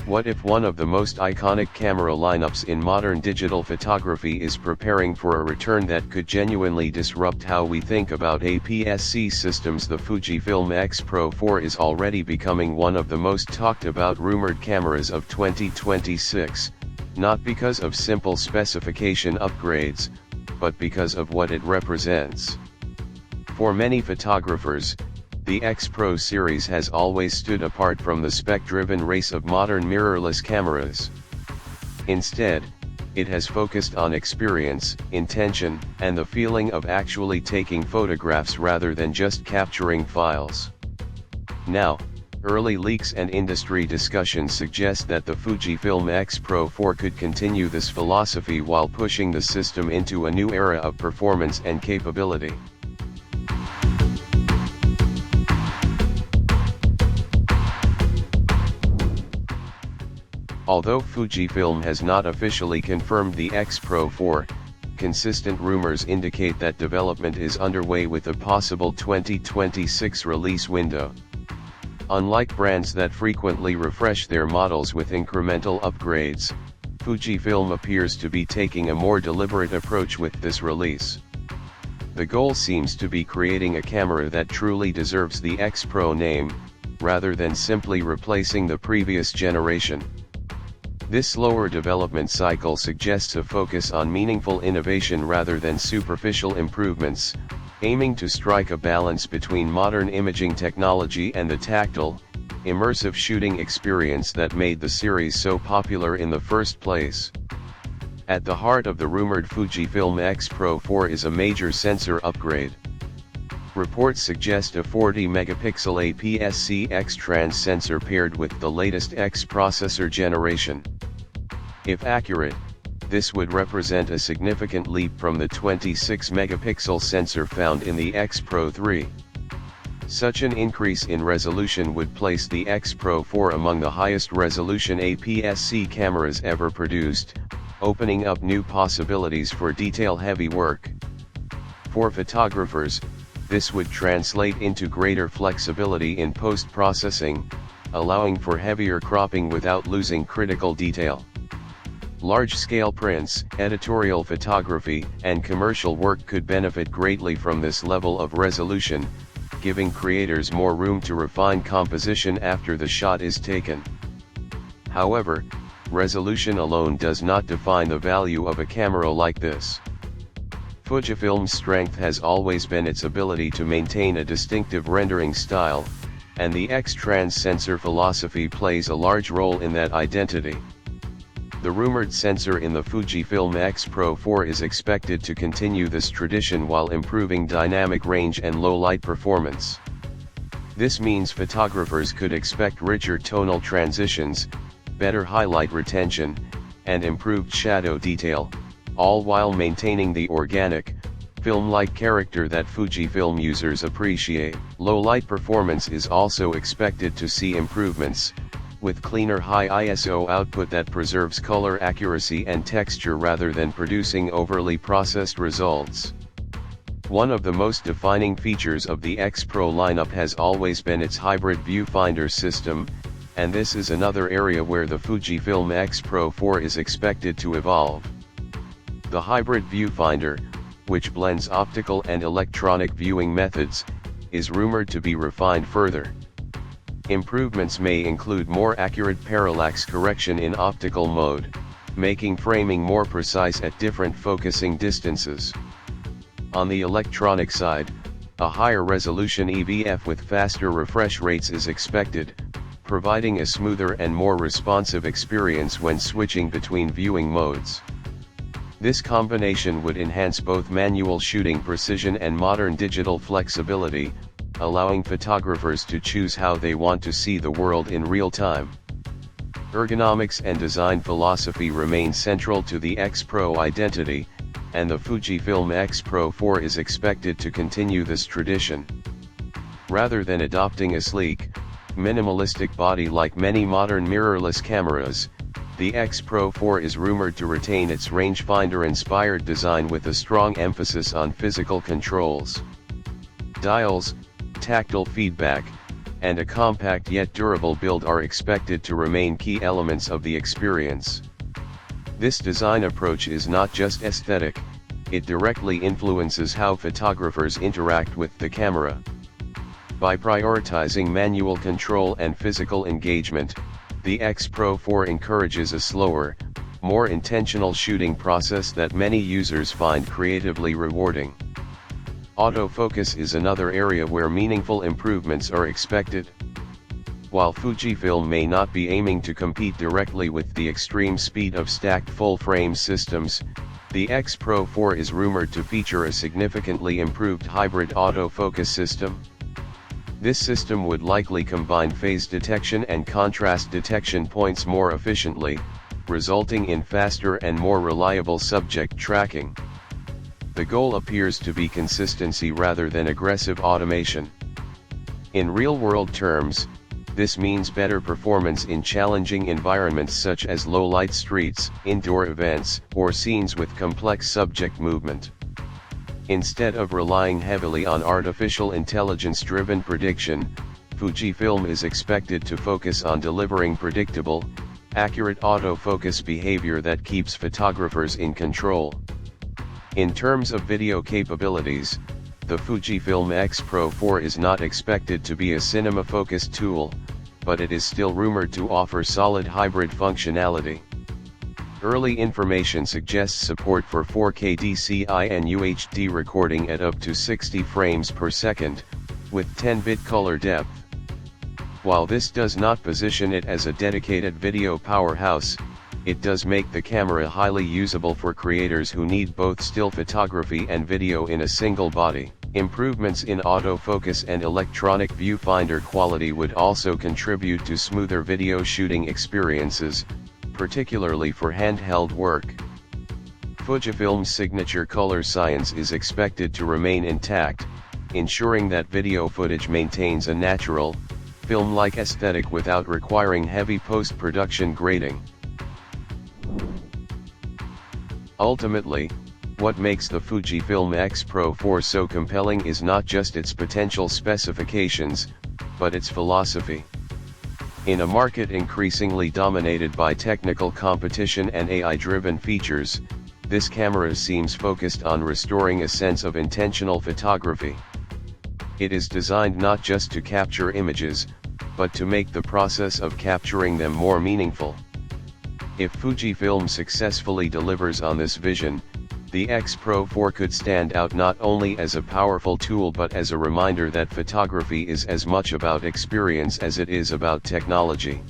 What if one of the most iconic camera lineups in modern digital photography is preparing for a return that could genuinely disrupt how we think about APS-C systems? The Fujifilm X-Pro4 is already becoming one of the most talked about rumored cameras of 2026, not because of simple specification upgrades, but because of what it represents. For many photographers, the XPro series has always stood apart from the spec-driven race of modern mirrorless cameras. Instead, it has focused on experience, intention, and the feeling of actually taking photographs rather than just capturing files. Now, early leaks and industry discussions suggest that the Fujifilm X-Pro4 could continue this philosophy while pushing the system into a new era of performance and capability. Although Fujifilm has not officially confirmed the X-Pro4, consistent rumors indicate that development is underway with a possible 2026 release window. Unlike brands that frequently refresh their models with incremental upgrades, Fujifilm appears to be taking a more deliberate approach with this release. The goal seems to be creating a camera that truly deserves the X-Pro name, rather than simply replacing the previous generation. This slower development cycle suggests a focus on meaningful innovation rather than superficial improvements, aiming to strike a balance between modern imaging technology and the tactile, immersive shooting experience that made the series so popular in the first place. At the heart of the rumored Fujifilm X-Pro4 is a major sensor upgrade. Reports suggest a 40-megapixel APS-C X-Trans sensor paired with the latest X processor generation. If accurate, this would represent a significant leap from the 26-megapixel sensor found in the X-Pro3. Such an increase in resolution would place the X-Pro4 among the highest resolution APS-C cameras ever produced, opening up new possibilities for detail-heavy work. For photographers, this would translate into greater flexibility in post-processing, allowing for heavier cropping without losing critical detail. Large-scale prints, editorial photography, and commercial work could benefit greatly from this level of resolution, giving creators more room to refine composition after the shot is taken. However, resolution alone does not define the value of a camera like this. Fujifilm's strength has always been its ability to maintain a distinctive rendering style, and the X-Trans sensor philosophy plays a large role in that identity. The rumored sensor in the Fujifilm X-Pro4 is expected to continue this tradition while improving dynamic range and low-light performance. This means photographers could expect richer tonal transitions, better highlight retention, and improved shadow detail, all while maintaining the organic, film-like character that Fujifilm users appreciate. Low-light performance is also expected to see improvements, with cleaner high ISO output that preserves color accuracy and texture rather than producing overly processed results. One of the most defining features of the XPro lineup has always been its hybrid viewfinder system, and this is another area where the Fujifilm X-Pro4 is expected to evolve. The hybrid viewfinder, which blends optical and electronic viewing methods, is rumored to be refined further. Improvements may include more accurate parallax correction in optical mode, making framing more precise at different focusing distances. On the electronic side, a higher resolution EVF with faster refresh rates is expected, providing a smoother and more responsive experience when switching between viewing modes. This combination would enhance both manual shooting precision and modern digital flexibility, allowing photographers to choose how they want to see the world in real time. Ergonomics and design philosophy remain central to the XPro identity, and the Fujifilm X-Pro4 is expected to continue this tradition. Rather than adopting a sleek, minimalistic body like many modern mirrorless cameras, the X-Pro4 is rumored to retain its rangefinder-inspired design with a strong emphasis on physical controls. Dials, tactile feedback, and a compact yet durable build are expected to remain key elements of the experience. This design approach is not just aesthetic, it directly influences how photographers interact with the camera. By prioritizing manual control and physical engagement, the XPro4 encourages a slower, more intentional shooting process that many users find creatively rewarding. Autofocus is another area where meaningful improvements are expected. While Fujifilm may not be aiming to compete directly with the extreme speed of stacked full-frame systems, the XPro4 is rumored to feature a significantly improved hybrid autofocus system. This system would likely combine phase detection and contrast detection points more efficiently, resulting in faster and more reliable subject tracking. The goal appears to be consistency rather than aggressive automation. In real-world terms, this means better performance in challenging environments such as low-light streets, indoor events, or scenes with complex subject movement. Instead of relying heavily on artificial intelligence-driven prediction, Fujifilm is expected to focus on delivering predictable, accurate autofocus behavior that keeps photographers in control. In terms of video capabilities, the Fujifilm X-Pro4 is not expected to be a cinema-focused tool, but it is still rumored to offer solid hybrid functionality. Early information suggests support for 4K DCI and UHD recording at up to 60 frames per second, with 10-bit color depth. While this does not position it as a dedicated video powerhouse, it does make the camera highly usable for creators who need both still photography and video in a single body. Improvements in autofocus and electronic viewfinder quality would also contribute to smoother video shooting experiences, particularly for handheld work. Fujifilm's signature color science is expected to remain intact, ensuring that video footage maintains a natural, film-like aesthetic without requiring heavy post-production grading. Ultimately, what makes the Fujifilm X-Pro4 so compelling is not just its potential specifications, but its philosophy. In a market increasingly dominated by technical competition and AI-driven features, this camera seems focused on restoring a sense of intentional photography. It is designed not just to capture images, but to make the process of capturing them more meaningful. If Fujifilm successfully delivers on this vision, the XPro4 could stand out not only as a powerful tool but as a reminder that photography is as much about experience as it is about technology.